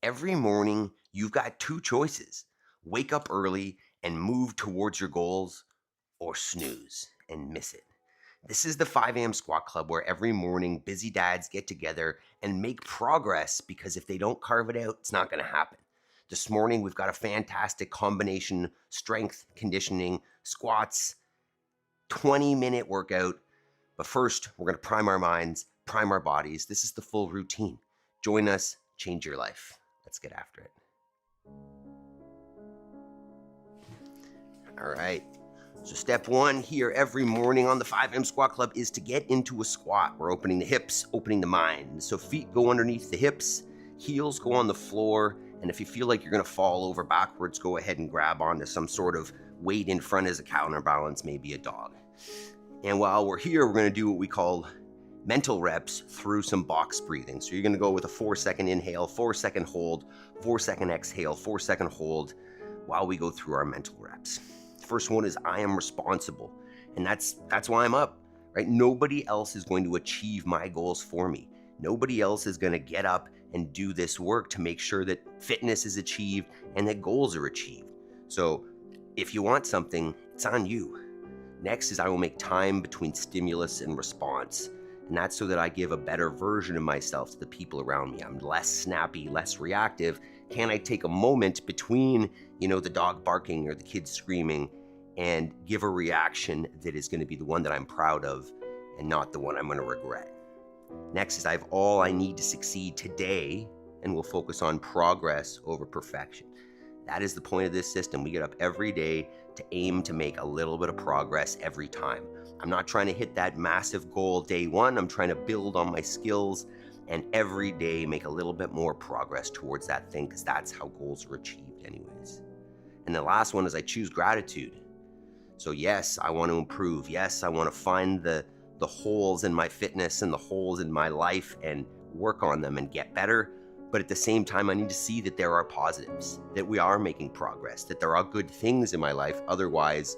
Every morning, you've got two choices: wake up early and move towards your goals, or snooze and miss it. This is the 5 a.m. Squat Club, where every morning busy dads get together and make progress, because if they don't carve it out, it's not going to happen. This morning, we've got a fantastic combination: strength, conditioning, squats, 20-minute workout. But first, we're going to prime our minds, prime our bodies. This is the full routine. Join us, change your life. Let's get after it. All right. So step one here every morning on the 5 a.m. Squat Club is to get into a squat. We're opening the hips, opening the mind. So feet go underneath the hips, heels go on the floor, and if you feel like you're going to fall over backwards, go ahead and grab onto some sort of weight in front as a counterbalance, maybe a dog. And while we're here, we're going to do what we call mental reps through some box breathing. So you're going to go with a 4-second inhale, 4-second hold, 4-second exhale, 4-second hold while we go through our mental reps. First one is I am responsible. And that's why I'm up, right? Nobody else is going to achieve my goals for me. Nobody else is going to get up and do this work to make sure that fitness is achieved and that goals are achieved. So if you want something, it's on you. Next is I will make time between stimulus and response. And that's so that I give a better version of myself to the people around me. I'm less snappy, less reactive. Can I take a moment between, the dog barking or the kids screaming and give a reaction that is going to be the one that I'm proud of and not the one I'm going to regret? Next is I have all I need to succeed today, and we'll focus on progress over perfection. That is the point of this system. We get up every day to aim to make a little bit of progress every time. I'm not trying to hit that massive goal day one. I'm trying to build on my skills and every day make a little bit more progress towards that thing, because that's how goals are achieved anyways. And the last one is I choose gratitude. So yes, I want to improve. Yes, I want to find the holes in my fitness and the holes in my life and work on them and get better. But at the same time, I need to see that there are positives, that we are making progress, that there are good things in my life. Otherwise,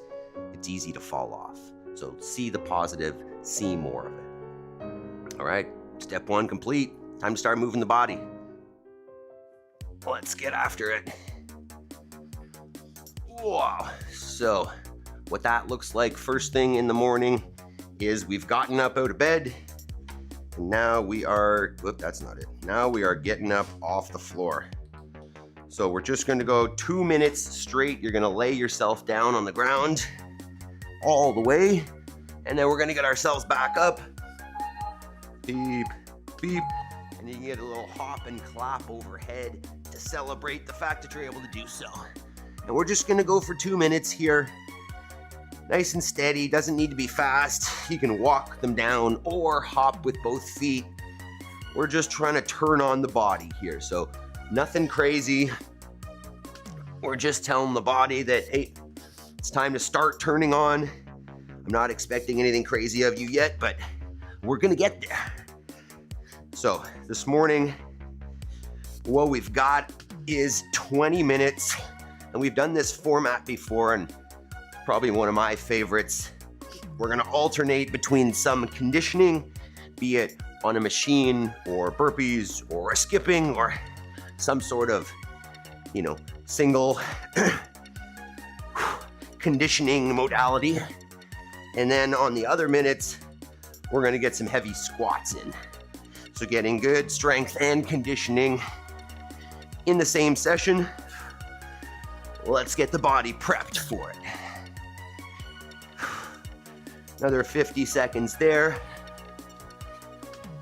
it's easy to fall off. So see the positive, see more of it. All right, step one complete. Time to start moving the body. Let's get after it. Wow. So what that looks like first thing in the morning is we've gotten up out of bed. And now we are, that's not it. Now we are getting up off the floor. So we're just going to go 2 minutes straight. You're going to lay yourself down on the ground all the way. And then we're going to get ourselves back up. Beep, beep. And you can get a little hop and clap overhead to celebrate the fact that you're able to do so. And we're just going to go for 2 minutes here. Nice and steady, doesn't need to be fast. You can walk them down or hop with both feet. We're just trying to turn on the body here, so nothing crazy. We're just telling the body that, hey, it's time to start turning on. I'm not expecting anything crazy of you yet, but we're gonna get there. So this morning, what we've got is 20 minutes, and we've done this format before, and probably one of my favorites. We're gonna alternate between some conditioning, be it on a machine or burpees or a skipping or some sort of, single conditioning modality. And then on the other minutes, we're gonna get some heavy squats in. So getting good strength and conditioning in the same session. Let's get the body prepped for it. Another 50 seconds there.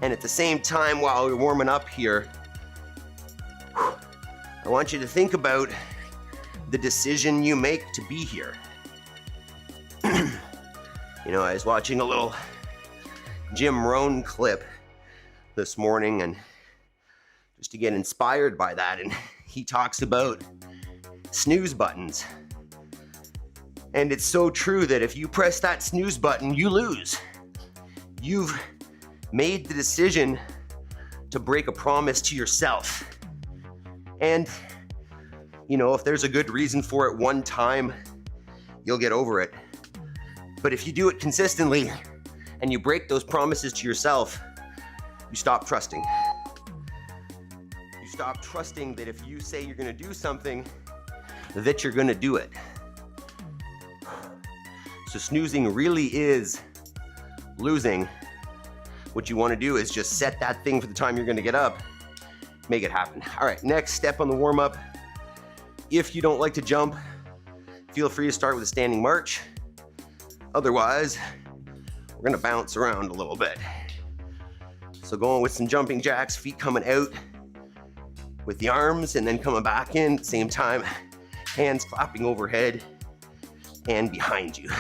And at the same time, while we're warming up here, I want you to think about the decision you make to be here. I was watching a little Jim Rohn clip this morning, and just to get inspired by that, and he talks about snooze buttons. And it's so true that if you press that snooze button, you lose. You've made the decision to break a promise to yourself. And, if there's a good reason for it one time, you'll get over it. But if you do it consistently and you break those promises to yourself, you stop trusting. You stop trusting that if you say you're gonna do something, that you're gonna do it. So snoozing really is losing. What you wanna do is just set that thing for the time you're gonna get up, make it happen. All right, next step on the warm up. If you don't like to jump, feel free to start with a standing march. Otherwise, we're gonna bounce around a little bit. So going with some jumping jacks, feet coming out with the arms and then coming back in at the same time, hands clapping overhead and behind you.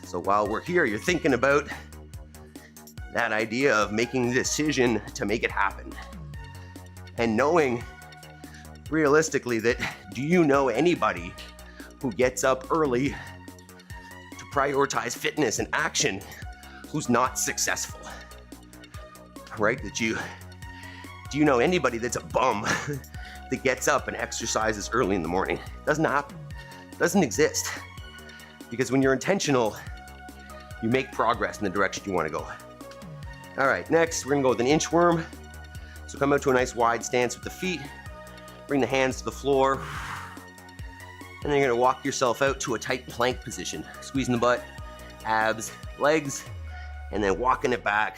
So while we're here, you're thinking about that idea of making the decision to make it happen. And knowing realistically that, do you know anybody who gets up early to prioritize fitness and action who's not successful? Right? Do you know anybody that's a bum that gets up and exercises early in the morning? Doesn't happen. Doesn't exist. Because when you're intentional, you make progress in the direction you want to go. All right, next we're gonna go with an inchworm. So come out to a nice wide stance with the feet, bring the hands to the floor, and then you're gonna walk yourself out to a tight plank position, squeezing the butt, abs, legs, and then walking it back.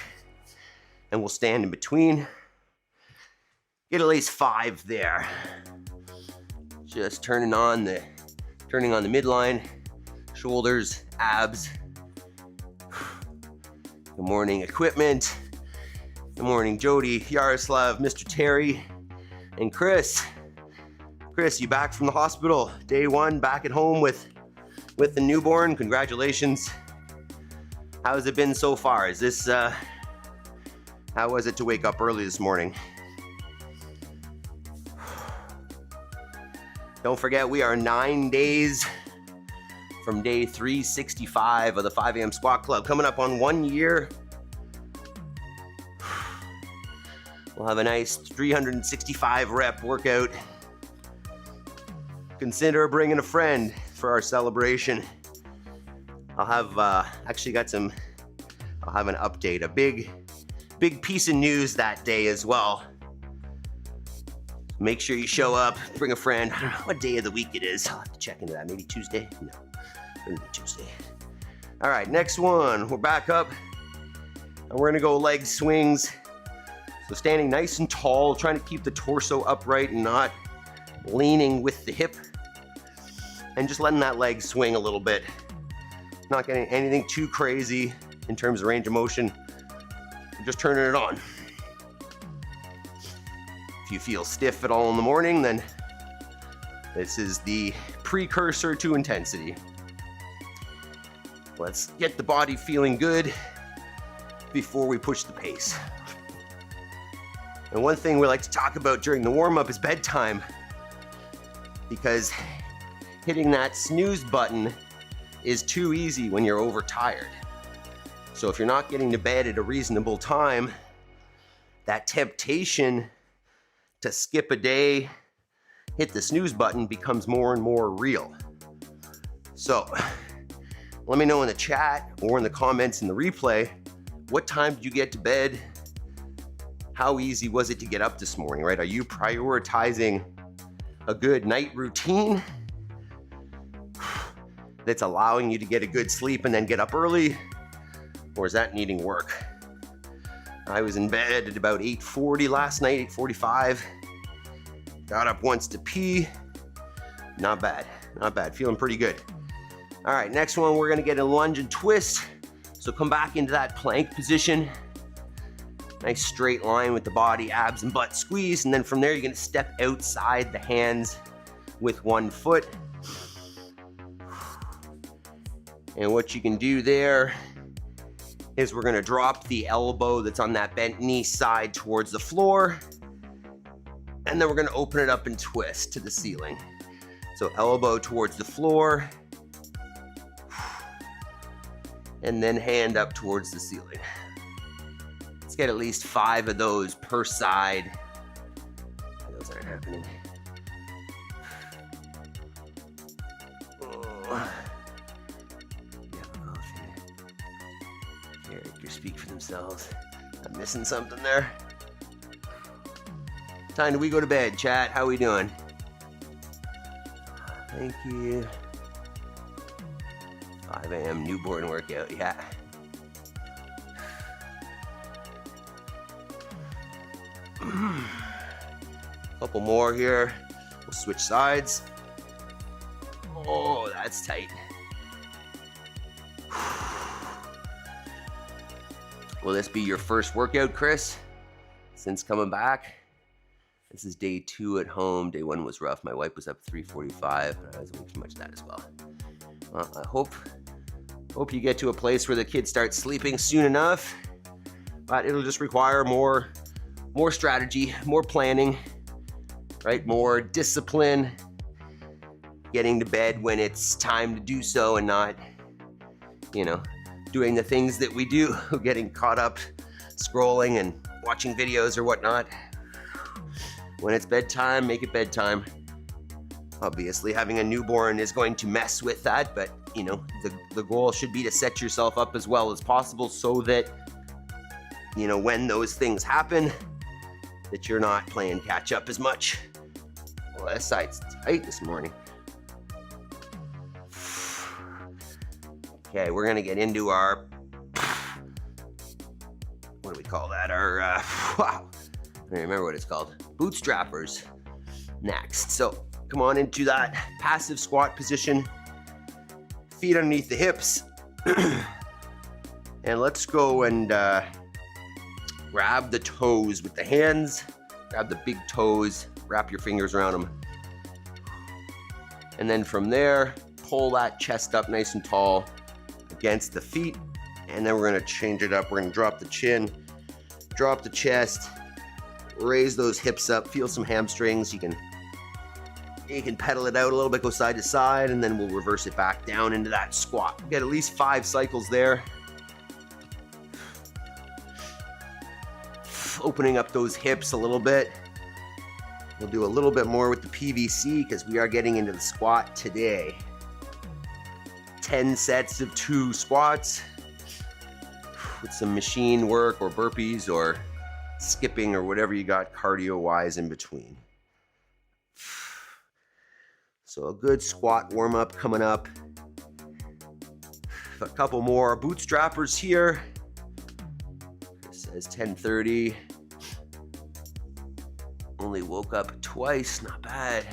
And we'll stand in between. Get at least 5 there. Just turning on the midline, shoulders, abs. Good morning, equipment. Good morning, Jody, Yaroslav, Mr. Terry, and Chris. Chris, you back from the hospital? Day 1, back at home with the newborn. Congratulations. How's it been so far? How was it to wake up early this morning? Don't forget, we are 9 days from day 365 of the 5 a.m. Squat Club. Coming up on 1 year. We'll have a nice 365 rep workout. Consider bringing a friend for our celebration. I'll have I'll have an update, a big piece of news that day as well. Make sure you show up, bring a friend. I don't know what day of the week it is. I'll have to check into that. Maybe Tuesday? No, maybe Tuesday. All right, next one. We're back up and we're gonna go leg swings. So standing nice and tall, trying to keep the torso upright and not leaning with the hip. And just letting that leg swing a little bit. Not getting anything too crazy in terms of range of motion. Just turning it on. If you feel stiff at all in the morning, then this is the precursor to intensity. Let's get the body feeling good before we push the pace. And one thing we like to talk about during the warm-up is bedtime, because hitting that snooze button is too easy when you're overtired. So if you're not getting to bed at a reasonable time, that temptation to skip a day, hit the snooze button becomes more and more real. So let me know in the chat or in the comments in the replay, what time did you get to bed? How easy was it to get up this morning, right? Are you prioritizing a good night routine that's allowing you to get a good sleep and then get up early? Or is that needing work? I was in bed at about 8:40 last night, 8:45. Got up once to pee. Not bad, not bad, feeling pretty good. All right, next one, we're gonna get a lunge and twist. So come back into that plank position. Nice straight line with the body, abs and butt squeeze. And then from there, you're gonna step outside the hands with one foot. And what you can do there is we're gonna drop the elbow that's on that bent knee side towards the floor. And then we're gonna open it up and twist to the ceiling. So elbow towards the floor. And then hand up towards the ceiling. Let's get at least 5 of those per side. Those aren't happening. Characters speak for themselves. I'm missing something there. time do we go to bed, chat? How we doing? Thank you. 5 a.m. newborn workout, yeah. Couple more here. We'll switch sides. Oh, that's tight. Will this be your first workout, Chris, since coming back? This is day 2 at home. Day 1 was rough. My wife was up at 3:45, but I was doing too much of that as well. Well, I hope you get to a place where the kids start sleeping soon enough, but it'll just require more strategy, more planning, right? More discipline, getting to bed when it's time to do so and not, doing the things that we do, getting caught up scrolling and watching videos or whatnot. When it's bedtime, make it bedtime. Obviously, having a newborn is going to mess with that, but the goal should be to set yourself up as well as possible so that, when those things happen, that you're not playing catch up as much. Well, that side's tight this morning. Okay, we're gonna get into our, what do we call that? Our, wow, I don't remember what it's called. Bootstrappers next. So come on into that passive squat position. Feet underneath the hips. And let's go and grab the toes with the hands. Grab the big toes, wrap your fingers around them. And then from there, pull that chest up nice and tall against the feet. And then we're gonna change it up. We're gonna drop the chin, drop the chest, raise those hips up, feel some hamstrings. You can pedal it out a little bit, go side to side, and then we'll reverse it back down into that squat. Get at least 5 cycles there. Opening up those hips a little bit. We'll do a little bit more with the PVC because we are getting into the squat today. 10 sets of 2 squats with some machine work or burpees or skipping or whatever you got cardio-wise in between. So a good squat warm-up coming up. A couple more bootstrappers here. It says 10:30. Only woke up twice, not bad.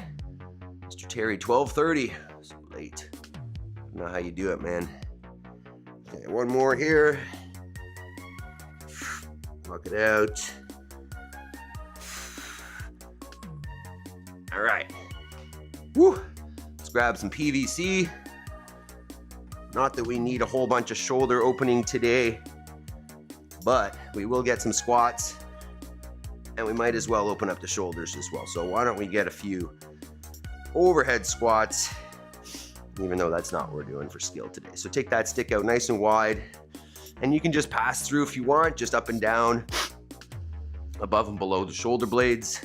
Mr. Terry, 12:30. It's late. I don't know how you do it, man. Okay, one more here. Knock it out. All right. Woo. Let's grab some PVC. Not that we need a whole bunch of shoulder opening today, but we will get some squats and we might as well open up the shoulders as well. So why don't we get a few overhead squats, even though that's not what we're doing for skill today. So take that stick out nice and wide, and you can just pass through if you want, just up and down, above and below the shoulder blades.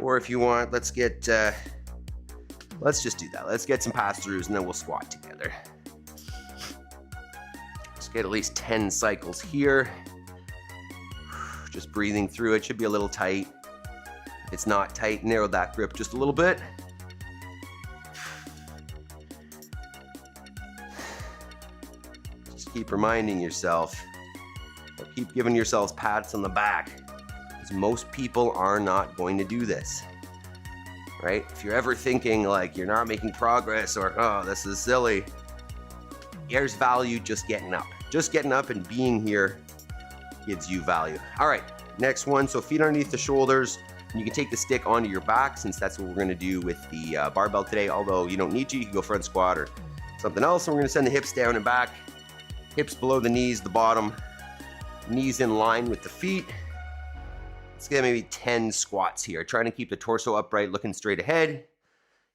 Or if you want, let's just do that. Let's get some pass-throughs and then we'll squat together. Let's get at least 10 cycles here. Just breathing through it. Should be a little tight. If it's not tight, narrow that grip just a little bit. Just keep reminding yourself, or keep giving yourselves pats on the back, because most people are not going to do this. Right? If you're ever thinking like you're not making progress or, oh, this is silly, there's value just getting up. Just getting up and being here gives you value. All right, next one. So feet underneath the shoulders. And you can take the stick onto your back, since that's what we're gonna do with the barbell today. Although you don't need to, you can go front squat or something else. And we're gonna send the hips down and back. Hips below the knees, the bottom. Knees in line with the feet. Let's get maybe 10 squats here. Trying to keep the torso upright, looking straight ahead.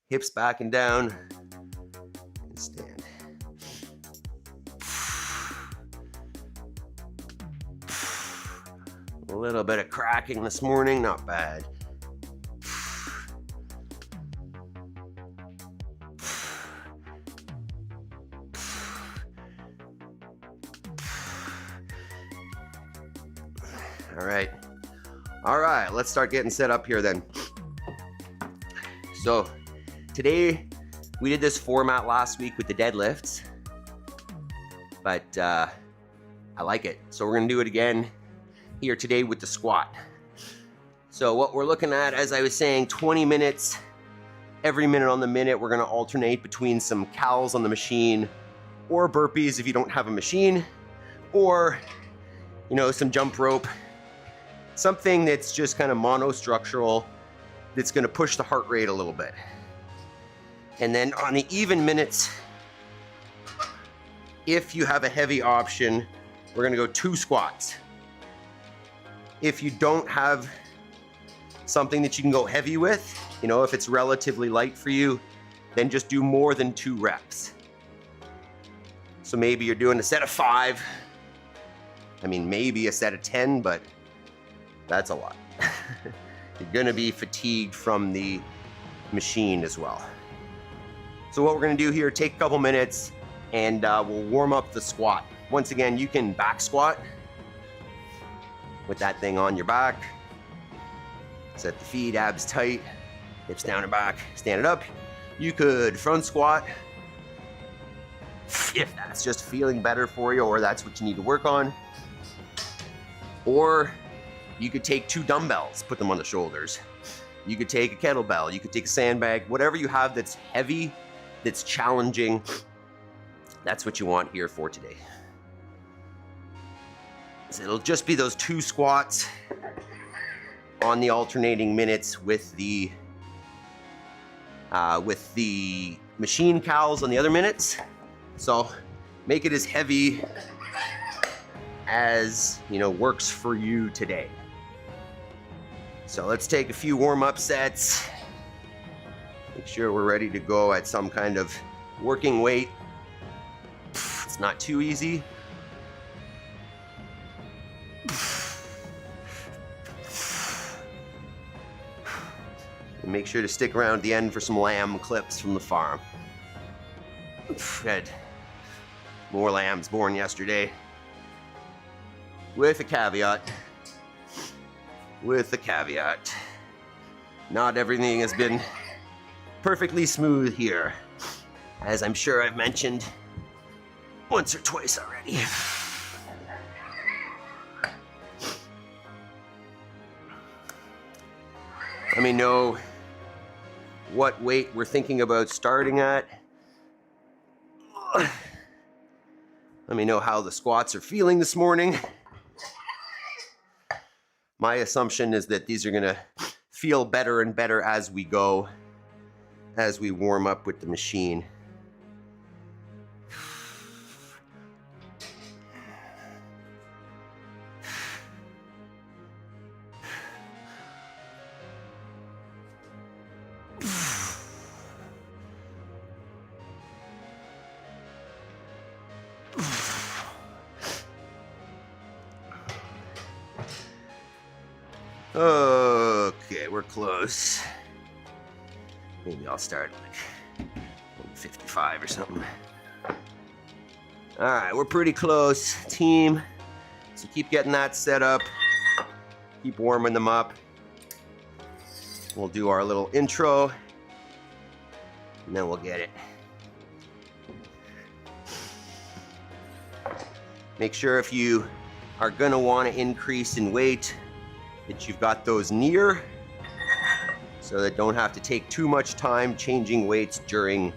Hips back and down. And stand. A little bit of cracking this morning, not bad. All right, let's start getting set up here then. So today we did this format last week with the deadlifts, but I like it. So we're gonna do it again here today with the squat. So what we're looking at, as I was saying, 20 minutes. Every minute on the minute, we're gonna alternate between some cows on the machine or burpees if you don't have a machine, or, you know, some jump rope, something that's just kind of monostructural that's gonna push the heart rate a little bit. And then on the even minutes, if you have a heavy option, we're gonna go 2 squats. If you don't have something that you can go heavy with, you know, if it's relatively light for you, then just do more than 2 reps. So maybe you're doing a set of 5. I mean, maybe a set of 10, but that's a lot. You're gonna be fatigued from the machine as well. So what we're gonna do here, take a couple minutes and we'll warm up the squat. Once again, you can back squat with that thing on your back. Set the feet, abs tight, hips down and back, stand it up. You could front squat if that's just feeling better for you or that's what you need to work on. Or you could take 2 dumbbells, put them on the shoulders. You could take a kettlebell, you could take a sandbag, whatever you have that's heavy, that's challenging, that's what you want here for today. So it'll just be those 2 squats on the alternating minutes with the machine cows on the other minutes. So make it as heavy as, you know, works for you today. So let's take a few warm-up sets. Make sure we're ready to go at some kind of working weight. It's not too easy. And make sure to stick around at the end for some lamb clips from the farm. Had more lambs born yesterday. With a caveat. Not everything has been perfectly smooth here, as I'm sure I've mentioned once or twice already. Let me know what weight we're thinking about starting at. Let me know how the squats are feeling this morning. My assumption is that these are gonna feel better and better as we go, as we warm up with the machine. Okay, we're close. Maybe I'll start like 155 or something. All right, we're pretty close, team. So keep getting that set up. Keep warming them up. We'll do our little intro, and then we'll get it. Make sure if you are gonna want to increase in weight, that you've got those near, so that don't have to take too much time changing weights during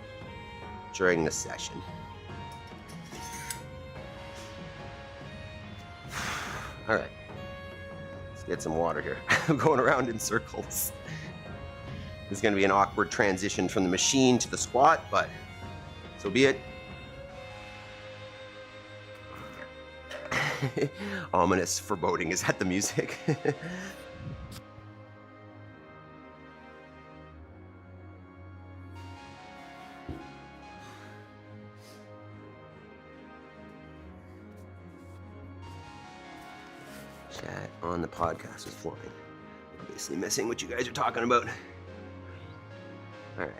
the session. All right, let's get some water here. I'm going around in circles. This is gonna be an awkward transition from the machine to the squat, but so be it. Ominous foreboding. Is that the music? Chat on the podcast is flying. Obviously missing what you guys are talking about. All right.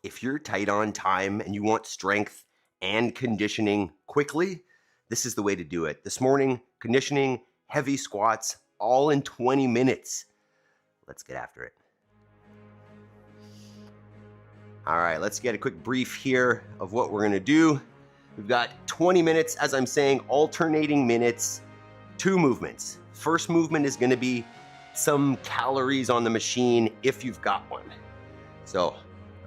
If you're tight on time and you want strength and conditioning quickly, this is the way to do it. This morning, conditioning, heavy squats, all in 20 minutes. Let's get after it. All right, let's get a quick brief here of what we're gonna do. We've got 20 minutes, as I'm saying, alternating minutes, 2 movements. First movement is gonna be some calories on the machine if you've got one. So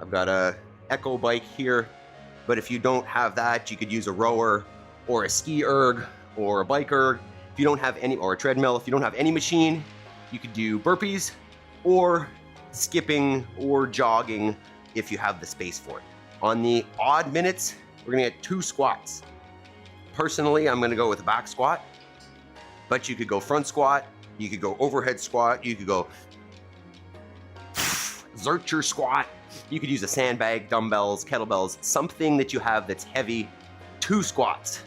I've got a Echo bike here, but if you don't have that, you could use a rower or a ski erg or a bike erg. If you don't have any, or a treadmill, if you don't have any machine, you could do burpees or skipping or jogging if you have the space for it. On the odd minutes, we're gonna get 2 squats. Personally, I'm gonna go with a back squat, but you could go front squat, you could go overhead squat, you could go Zercher squat, you could use a sandbag, dumbbells, kettlebells, something that you have that's heavy. 2 squats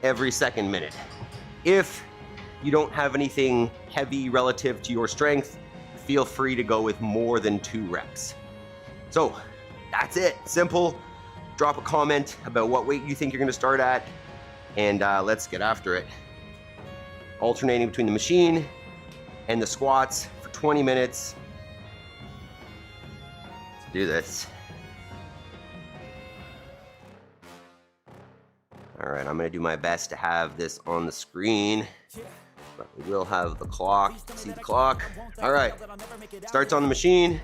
every second minute. If you don't have anything heavy relative to your strength, feel free to go with more than 2 reps. So that's it, simple. Drop a comment about what weight you think you're gonna start at, and let's get after it. Alternating between the machine and the squats for 20 minutes. Let's do this. All right, I'm gonna do my best to have this on the screen, but we will have the clock. See the clock? All right, starts on the machine,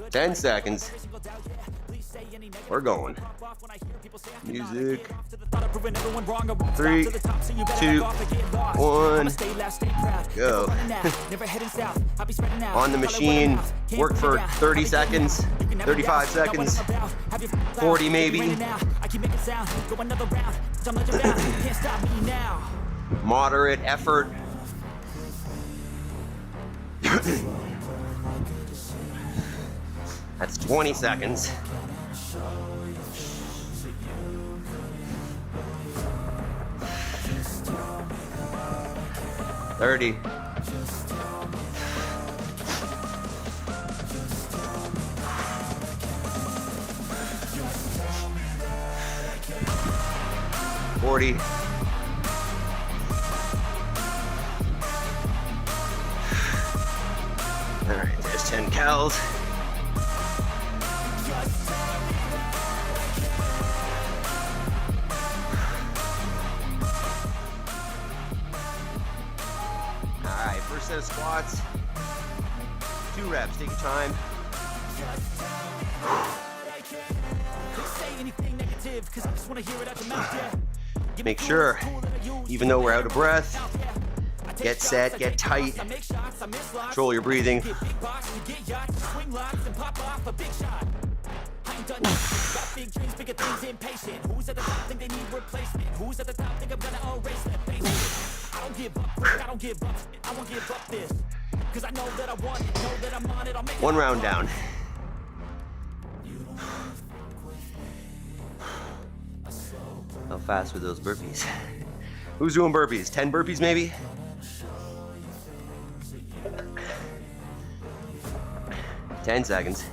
10 seconds. We're going. Music. 3, 2, 1, go. On the machine, work for 30 seconds, 35 seconds, 40 maybe. Moderate effort. That's 20 seconds. 30. 40. All right, there's 10 cals. All right, first set of squats. 2 reps, take your time. Make sure, even though we're out of breath, get set, get tight, control your breathing. One round down. How fast were those burpees? Who's doing burpees? 10 burpees maybe? Ten seconds.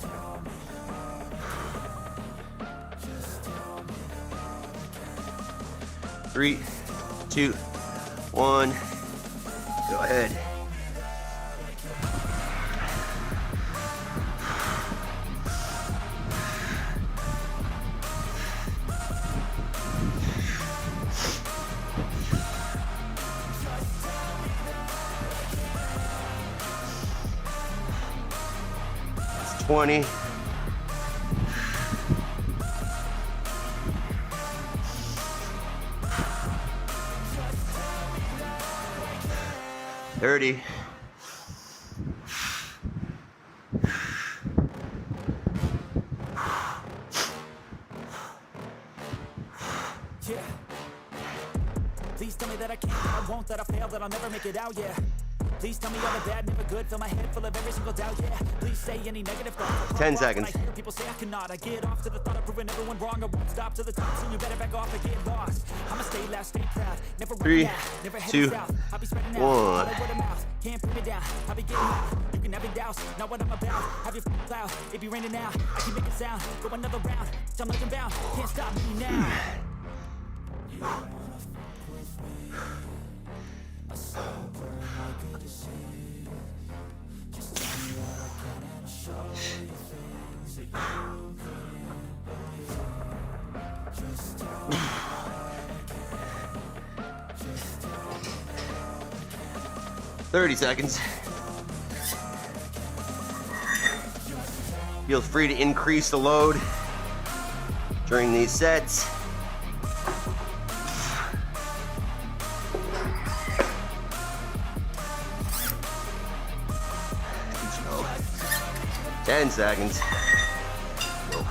3, 2, 1. Go ahead. It's 20. 30. 'Please tell me that I can't, that I won't, that I fail, that I'll never make it out, yeah. Please tell me all the bad, never good. Fill my head full of every single doubt, yeah. Please say any negative thoughts. 10 seconds. When I hear people say I cannot, I get off to the thought of proving everyone wrong. I won't stop to the top, so you better back off and get lost. I'ma stay loud, stay proud. Never run out, never head south. I'll be spreading out, all over the mouth. Can't put me down, I'll be getting out. You can have it douse, not what I'm about. Have your cloud, it be raining now. I can make it sound, go another round. I'm legend bound, can't stop me now. You wanna fuck with me? I slow burn like a disease. Just tell me what I can and I'll show you things that you can't believe. Just tell me what I can. Just tell me. 30 seconds. Feel free to increase the load during these sets. So, 10 seconds. Go.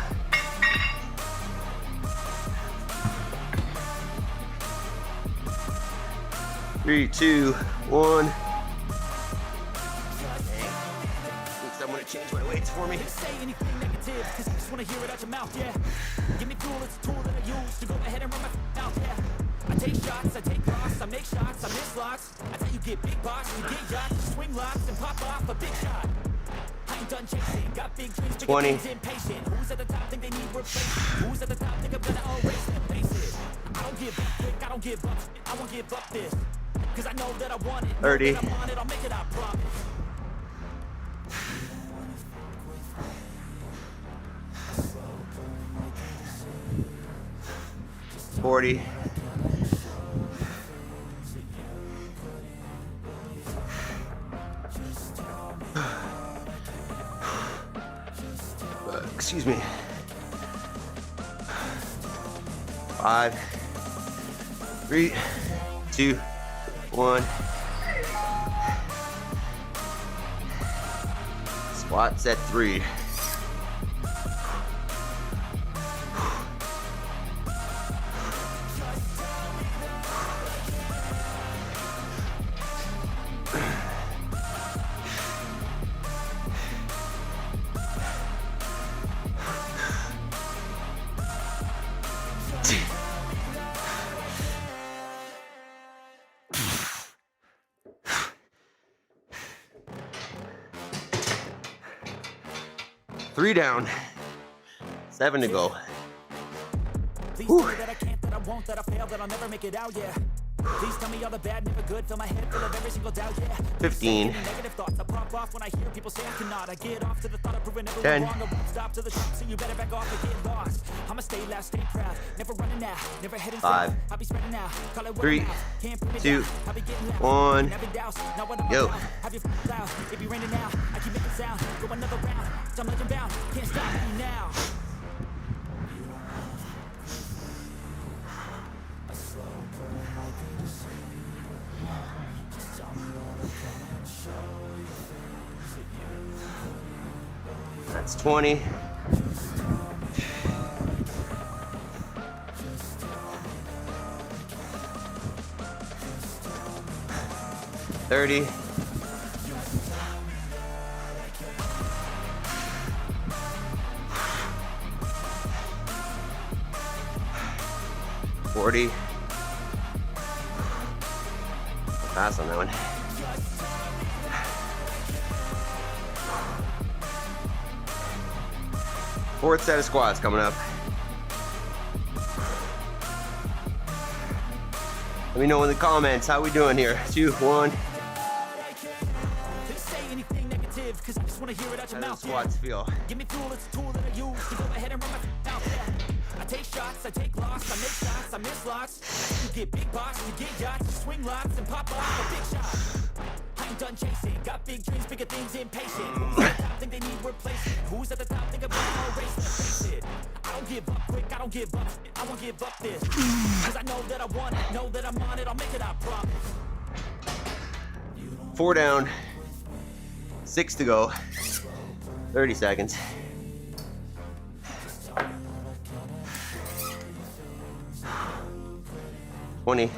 Three, two, one. Someone to change my weights for me. Say anything negative, cause I just wanna hear it out your mouth, yeah. Give me fuel, it's a tool that I use to go ahead and run my mouth, yeah. I take shots, I take loss, I make shots, I miss locks. That's how you get big box, you get yachts, swing locks and pop off a big shot. I ain't done chasing, got big dreams, big 20. things, impatient. Who's at the top think they need replacement? Who's at the top think I'm gonna erase them, face it. I don't give up quick, I don't give up, I won't give up this. Cause I know that I want it, 30. know that I want it, I'll make it, I promise. 40. Excuse me. 5, 3, 2, 1. Squat set 3. Three down, 7 to go. Please tell me that I can't, that I won't, that I fail, that I'll never make it out, yeah. Please tell me all the bad, never good. Fill my head full of every single doubt, yeah. 15. Negative thoughts, I pop off when I hear people say I cannot. I get off to the thought of proving everyone wrong. I won't stop to the top, so you better back off and get lost. I'ma stay loud, stay proud. Never running out, never heading south. I'll be spreading out, call it 3, can't put me 2, down. I'll be getting loud. 1. Never douse, not what I'm Go. about. Have your cloud, it be raining now. I keep making sound, go another round. I'm legend bound, can't stop me now. That's 20. 30. 40. Pass on that one. Fourth set of squats coming up. Let me know in the comments how we doing here. 2, 1. Cause I just wanna hear it out your How do mouth. the squats feel? Give me fuel, it's a tool that I use to go ahead and run my mouth. Yeah. I take shots, I take loss, I make shots, I miss locks. You get big box, you get yachts, swing locks and pop off a big shot. I ain't done chasing, got big dreams, bigger things, impatient. Who's at the top think they need replacement? Who's at the top think I'm gonna erase them, face it. I don't give up quick, I don't give up, I won't give up this. Cause I know that I want it, know that I'm on it, I'll make it, I promise. 4 down, 6 to go, 30 seconds. 20.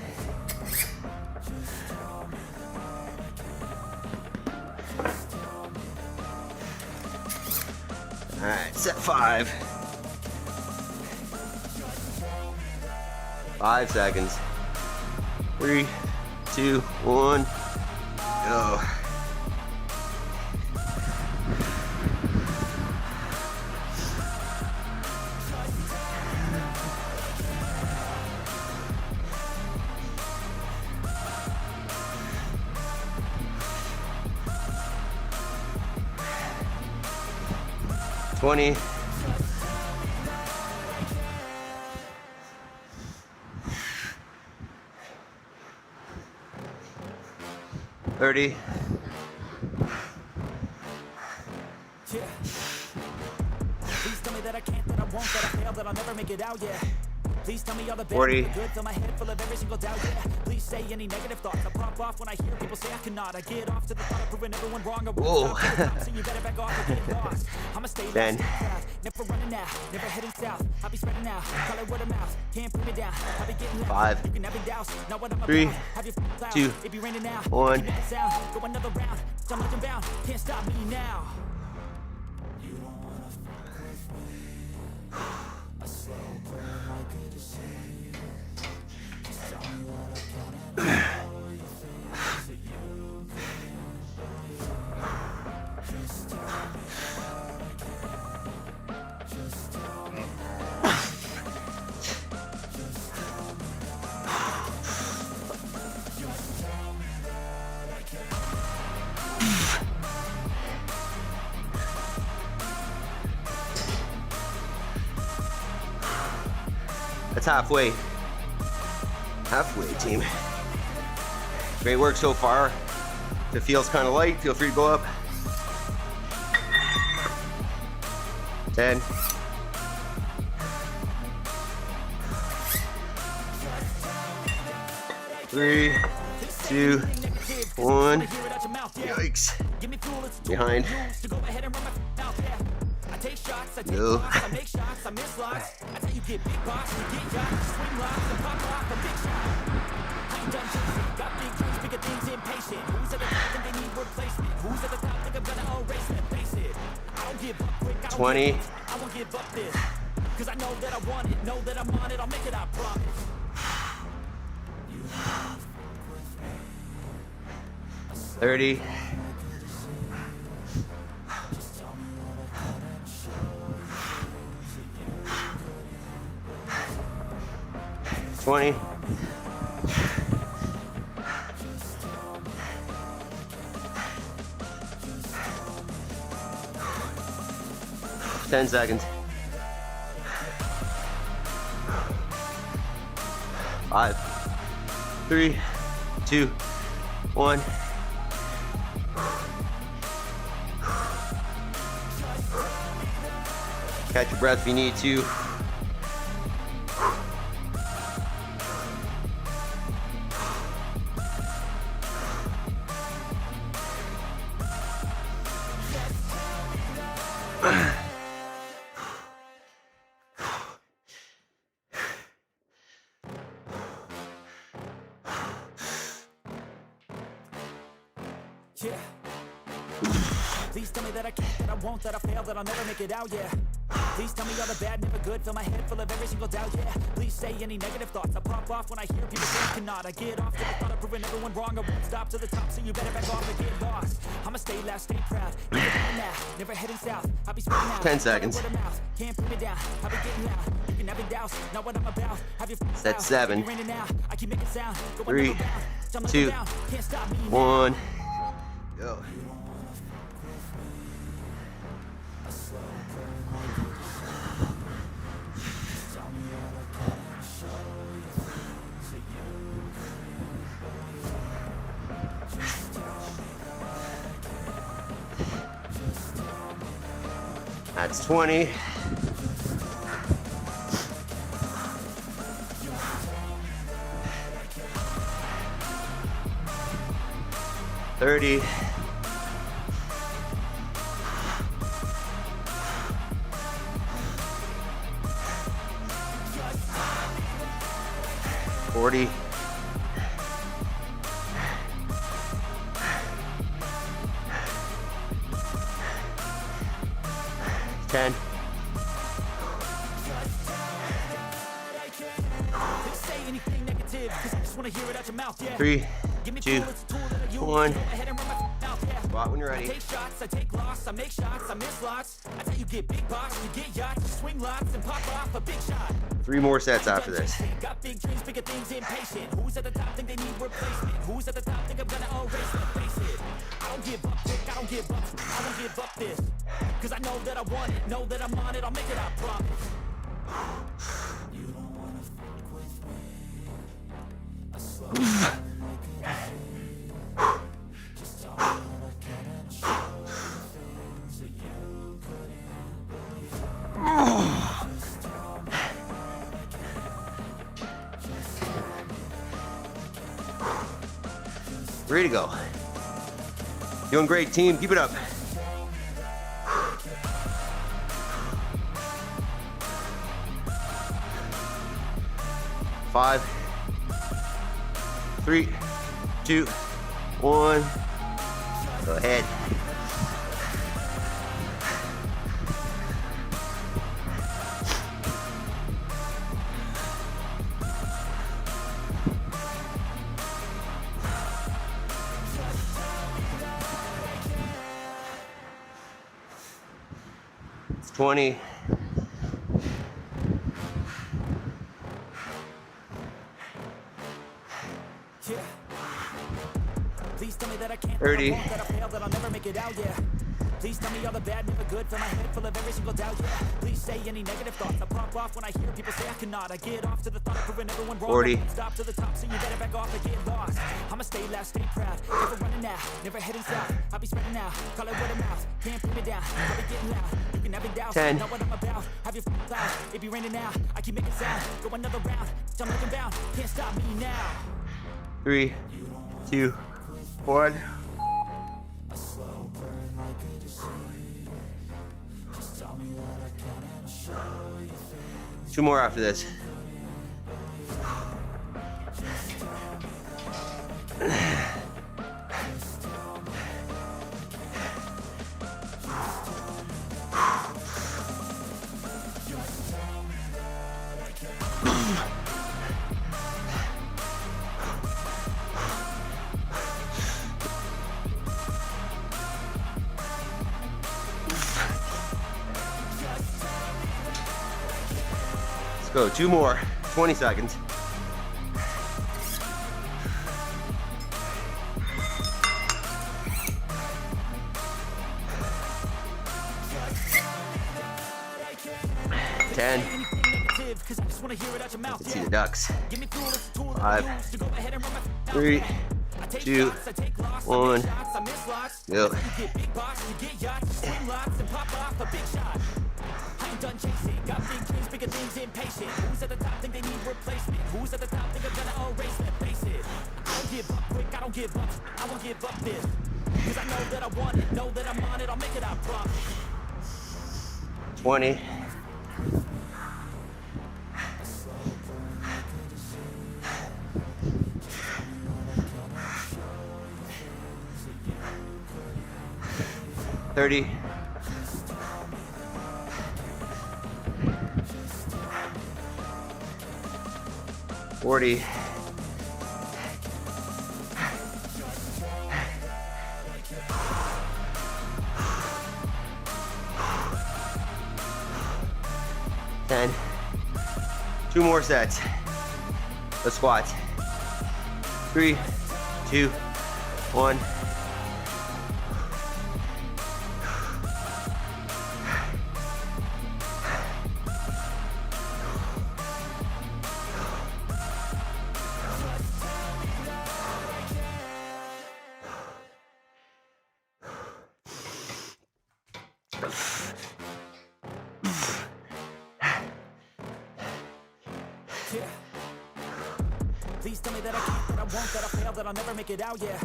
5. 5 seconds. 3, 2, 1, go. Twenty. 30. Yeah. Please tell me that I can't, that I won't, that I fail, that I'll never make it out, yeah. Please tell me all the bad, 40. the good, fill my head full of every single doubt, yeah. Please say any negative thoughts, I pop off when I hear people say I cannot. I get off to the thought of proving everyone wrong. I won't stop to the top, so you better back off or get lost. I'ma stay lost, never running out, never heading south. I'll be spreading out, call it word of mouth. Can't put me down, I'll be getting loud. 5. You can never douse, not what I'm 3, about. Have your clouds, 2, it be raining now. 1. Keep making sound, go another round. I'm legend bound, can't stop me now. That's halfway. Halfway, team. Great work so far. If it feels kind of light, feel free to go up. 10. 3, 2, 1. Yikes. Behind. Take shots, I take No. blocks, I make shots, I miss locks. I tell you get big box, you get yachts, swing locks, and pop off a big shot. I ain't done chasing, got big dreams, bigger things, impatient. Who's at the top think they need replacement? Who's at the top think I'm gonna erase them? Face it, I don't give up quick, I don't 20. give up. I won't give up this, cause I know that I want it, know that I'm on it, I'll make it, I promise. 30. 20. 10 seconds. 5, 3, 2, 1. Catch your breath if you need to. Yeah. Please tell me that I can't, that I won't, that I fail, that I'll never make it out, yeah. Please tell me all the bad, never good, fill my head full of every single doubt, yeah. Please say any negative thoughts, I pop off when I hear people say I cannot. I get off to the thought of proving everyone wrong. I won't stop to the top, so you better back off and get lost. I'ma stay loud, stay proud, never heading now, never heading south. I'll be spreading out, 10 seconds. word of mouth. Can't put me down, I'll be getting loud. You can never douse, not what I'm about. Have your That's 7. now. I keep making sound, go 3, another round. I'm 2, down, can't stop me now. 1. Go. That's 20. 30. 40. 10. 3, 2, 1. Squat when you're ready. Take shots, I take loss, I make shots, I miss lots. I tell you get big box, you get yachts, you swing lots and pop off a big shot. 3 more sets after this. Got big dreams, bigger things, impatient. Who's at the top think they need replacement? Who's at the top think I'm gonna erase it? Face it. I don't give up, quick, I don't give up. I won't give up this. Cause I know that I want it, know that I'm on it, I'll make it, I promise. You don't wanna fuck with me. I slow down. Just tell me what I can and show you things that you couldn't believe. Just tell me what I can. Ready to go. Doing great, team. Keep it up. Five, 3, 2, 1. Go ahead. It's 20. Yeah. Please tell me that I can't, 30. that I won't, that I fail, that I'll never make it out, yeah. Please tell me all the bad, never good, fill my head full of every single doubt, yeah. Please say any negative thoughts, I pop off when I hear people say I cannot. I get off to the thought of proving everyone wrong. 40. Stop to the top, so you better back off and get lost. I'ma stay loud, stay proud, never running out, never heading south. I'll be spreading out, call it word of mouth, can't put me down, I'll be getting loud. You can have it down, 10. know what I'm about, have your clouds, it be raining now, I keep making sound, go another round, I'm looking bound, can't stop me now. 3, 2, 1. Two more after this. Let's go, 2 more, 20 seconds. Ten. Let's see the ducks. 5, 3, 2, 1. Go. Done chasing, got big dreams, bigger things, impatient. Who's at the top think they need replacement? Who's at the top think I'm gonna erase it? Face it. I don't give up quick, I don't give up. I won't give up this. Cause I know that I want it, know that I'm on it, I'll make it, I promise. 20. $30. 40. 10. 2 more sets. The squats. 3, 2, 1. Yeah. Please tell me that I can't, that I won't, that I fail, that I'll never make it out, yeah.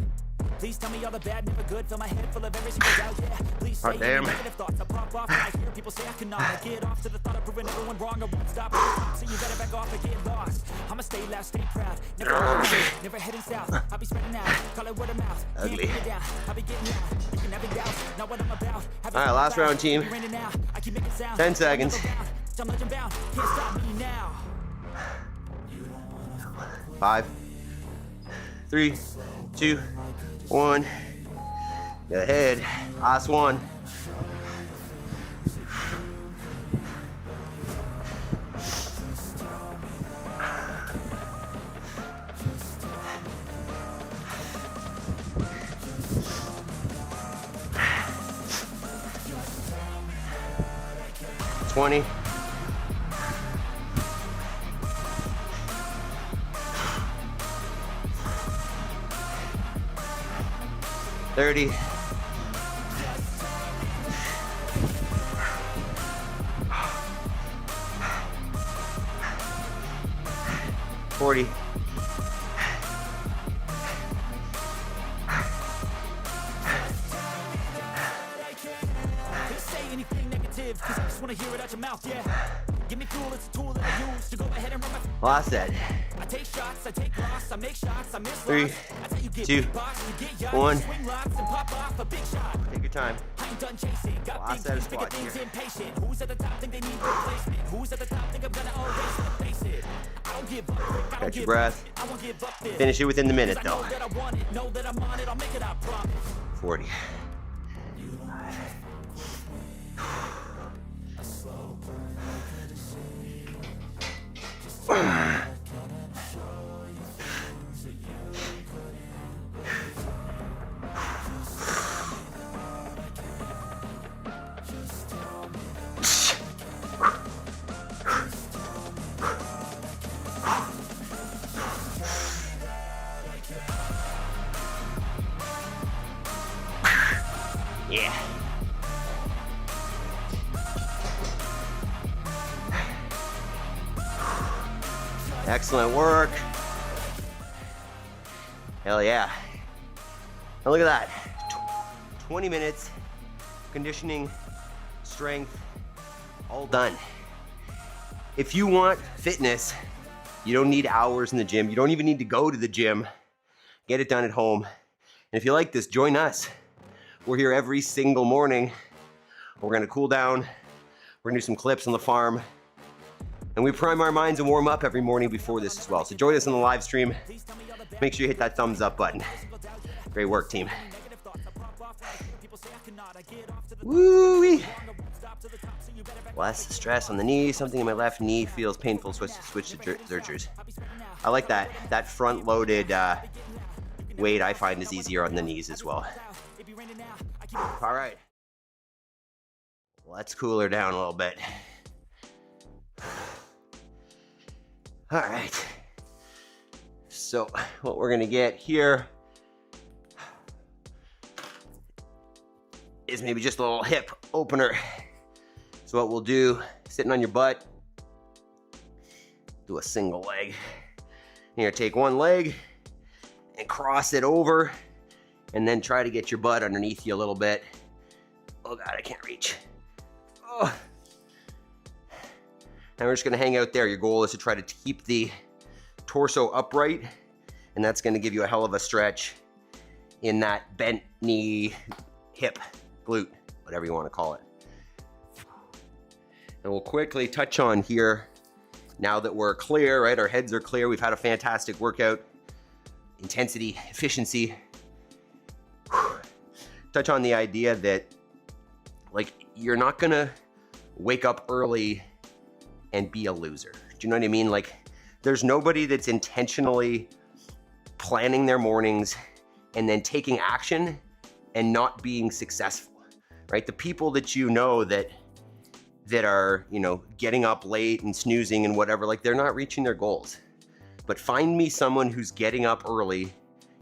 Please tell me all the bad, never good, fill my head full of every single doubt, yeah. Please say any negative thoughts, I pop off when I hear people say I cannot. I get off to the thought of proving everyone wrong, I won't stop, so you better back off and get lost. I'ma stay loud, stay proud, never heading south, I'll be spreading out, call it word of mouth. Ugly. Can't down, I'll be getting loud, you can have it down, know what I'm about. All right, last round, team. 10 seconds. I'm legend bound, can't stop me now. 5, 3, 2, 1. Go ahead. Last one. $20. 30. 40. 'cause I just wanna hear it out your mouth, yeah. Give me fuel, it's a tool that I use to go ahead and run my Last set. I take shots, I take loss, I make shots, I miss 3, lots. That's how you get 2, big box, you get yachts, 1. swing lots and pop off a big shot. Take your time. I ain't done chasing, got Last big set of dreams, bigger squats things, here. impatient. Who's at the top think they need replacement? Who's at the top think I'm gonna erase it? Face it, I don't give up, I Catch don't your give breath. up, I won't give up this. Finish it within the minute 'Cause I know though. that I want it, know that I'm on it, I'll make it, I promise. 40. Yeah. Excellent work. Hell yeah. Now look at that. 20 minutes, conditioning, strength, all done. If you want fitness, you don't need hours in the gym. You don't even need to go to the gym. Get it done at home. And if you like this, join us. We're here every single morning. We're gonna cool down. We're gonna do some clips on the farm. And we prime our minds and warm up every morning before this as well. So join us on the live stream. Make sure you hit that thumbs up button. Great work, team. Woo-wee. Less stress on the knee. Something in my left knee feels painful. Switch to Zerchers. I like that. That front-loaded weight I find is easier on the knees as well. All right. Let's cool her down a little bit. All right. So what we're gonna get here is maybe just a little hip opener. So what we'll do, sitting on your butt, do a single leg. Here, take one leg and cross it over, and then try to get your butt underneath you a little bit. Oh God, I can't reach. Oh. And we're just gonna hang out there. Your goal is to try to keep the torso upright, and that's gonna give you a hell of a stretch in that bent knee, hip, glute, whatever you wanna call it. And we'll quickly touch on here, now that we're clear, right? Our heads are clear. We've had a fantastic workout. Intensity, efficiency. Touch on the idea that, like, you're not gonna wake up early and be a loser. Do you know what I mean? Like, there's nobody that's intentionally planning their mornings and then taking action and not being successful, right? The people that you know that are, you know, getting up late and snoozing and whatever, like, they're not reaching their goals. But find me someone who's getting up early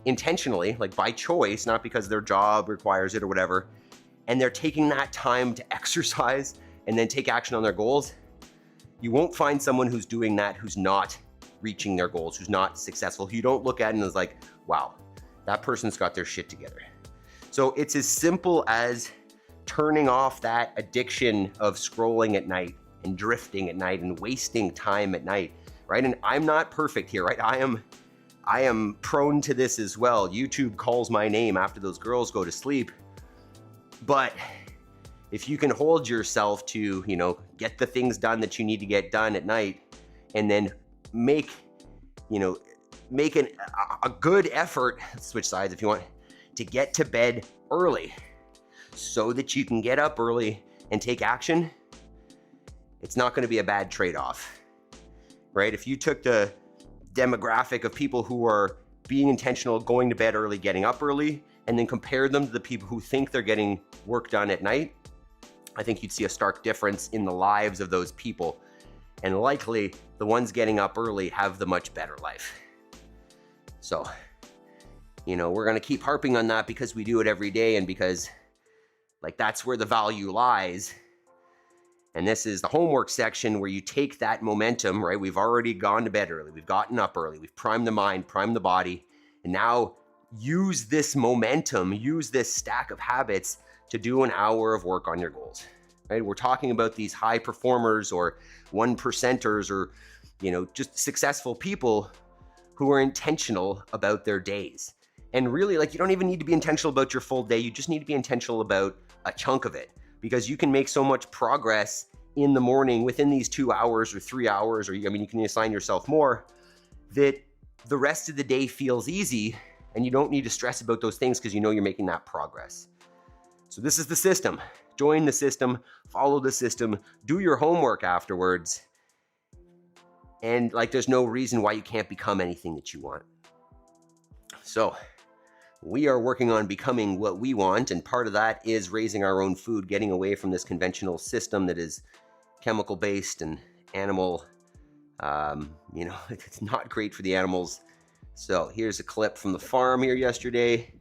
intentionally, like by choice, not because their job requires it or whatever, and they're taking that time to exercise and then take action on their goals. You won't find someone who's doing that who's not reaching their goals, who's not successful, who you don't look at and is like, wow, that person's got their shit together. So it's as simple as turning off that addiction of scrolling at night and drifting at night and wasting time at night, right? And I'm not perfect here, right? I am prone to this as well. YouTube calls my name after those girls go to sleep. But if you can hold yourself to, you know, get the things done that you need to get done at night, and then make, make a good effort, switch sides if you want, to get to bed early so that you can get up early and take action, it's not going to be a bad trade-off, right? If you took the demographic of people who are being intentional, going to bed early, getting up early, and then compare them to the people who think they're getting work done at night, I think you'd see a stark difference in the lives of those people. And likely the ones getting up early have the much better life. So, we're going to keep harping on that because we do it every day and because that's where the value lies. And this is the homework section where you take that momentum, right? We've already gone to bed early. We've gotten up early. We've primed the mind, primed the body. And now use this momentum, use this stack of habits to do an hour of work on your goals, right? We're talking about these high performers or 1%ers or, just successful people who are intentional about their days. And really, you don't even need to be intentional about your full day. You just need to be intentional about a chunk of it, because you can make so much progress in the morning within these 2 hours or 3 hours, or you can assign yourself more, that the rest of the day feels easy and you don't need to stress about those things because you're making that progress. So this is the system. Join the system, follow the system, do your homework afterwards. And there's no reason why you can't become anything that you want. So we are working on becoming what we want, and part of that is raising our own food, getting away from this conventional system that is chemical-based and animal. It's not great for the animals. So here's a clip from the farm here yesterday.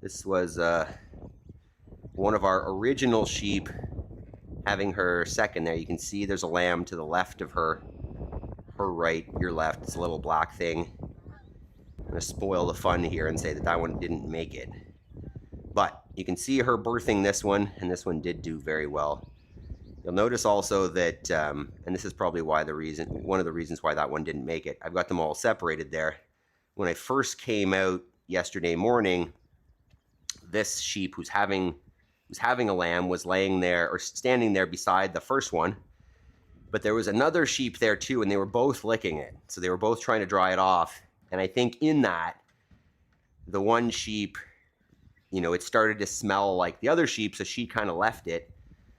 This was one of our original sheep having her second there. You can see there's a lamb to the left of her right, your left. It's a little black thing. I'm going to spoil the fun here and say that one didn't make it. But you can see her birthing this one, and this one did do very well. You'll notice also that, and this is probably one of the reasons why that one didn't make it. I've got them all separated there. When I first came out yesterday morning, this sheep who's having a lamb was laying there or standing there beside the first one. But there was another sheep there too, and they were both licking it. So they were both trying to dry it off. And I think in that, the one sheep, it started to smell like the other sheep, so she kind of left it.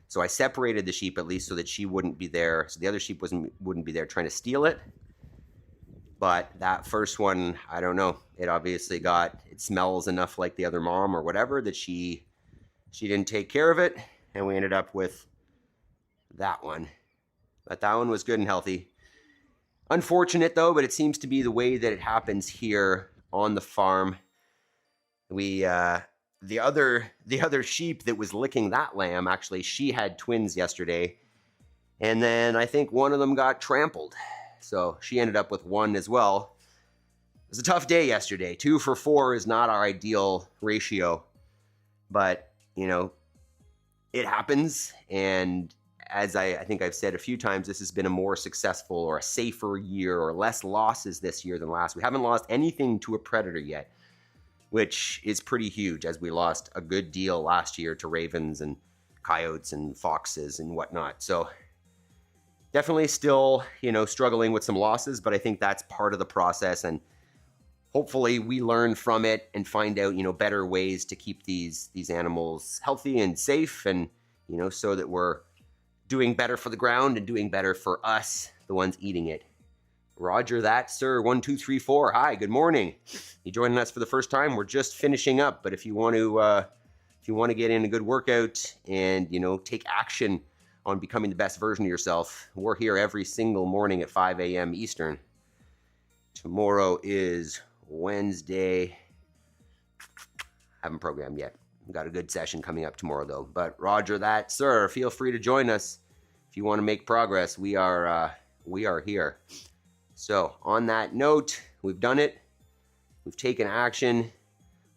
So I separated the sheep at least so that she wouldn't be there, so the other sheep wouldn't be there trying to steal it. But that first one, I don't know. It obviously it smells enough like the other mom or whatever that she didn't take care of it, and we ended up with that one. But that one was good and healthy. Unfortunate though, but it seems to be the way that it happens here on the farm. The other sheep that was licking that lamb, actually, she had twins yesterday. And then I think one of them got trampled. So she ended up with one as well. It was a tough day yesterday. 2 for 4 is not our ideal ratio. But, it happens. And as I think I've said a few times, this has been a more successful or a safer year or less losses this year than last. We haven't lost anything to a predator yet, which is pretty huge, as we lost a good deal last year to ravens and coyotes and foxes and whatnot. So definitely still, struggling with some losses, but I think that's part of the process. And hopefully we learn from it and find out, better ways to keep these animals healthy and safe, and, so that we're doing better for the ground and doing better for us, the ones eating it. Roger that, sir. 1, 2, 3, 4. Hi, good morning. You joining us for the first time? We're just finishing up, but if you want to get in a good workout and take action on becoming the best version of yourself, we're here every single morning at 5 a.m. Eastern. Tomorrow is Wednesday. Haven't programmed yet. We've got a good session coming up tomorrow though. But roger that, sir. Feel free to join us if you want to make progress. We are here. So on that note, we've done it. We've taken action.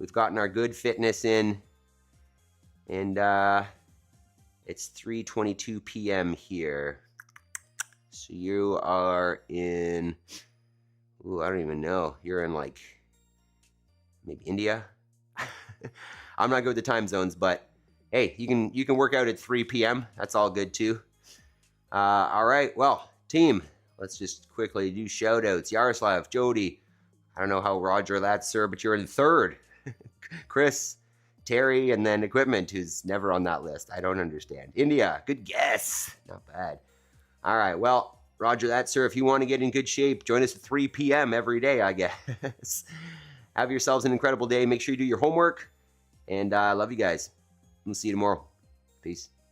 We've gotten our good fitness in. And it's 3:22 p.m. here. So you are in, I don't even know. You're in maybe India? I'm not good with the time zones, but hey, you can work out at 3 p.m. That's all good too. All right, well, team, let's just quickly do shout outs. Yaroslav, Jody, I don't know how Roger that's, sir, but you're in third. Chris, Terry, and then Equipment, who's never on that list. I don't understand. India, good guess. Not bad. All right, well, Roger that, sir. If you want to get in good shape, join us at 3 p.m. every day, I guess. Have yourselves an incredible day. Make sure you do your homework. And I love you guys. We'll see you tomorrow. Peace.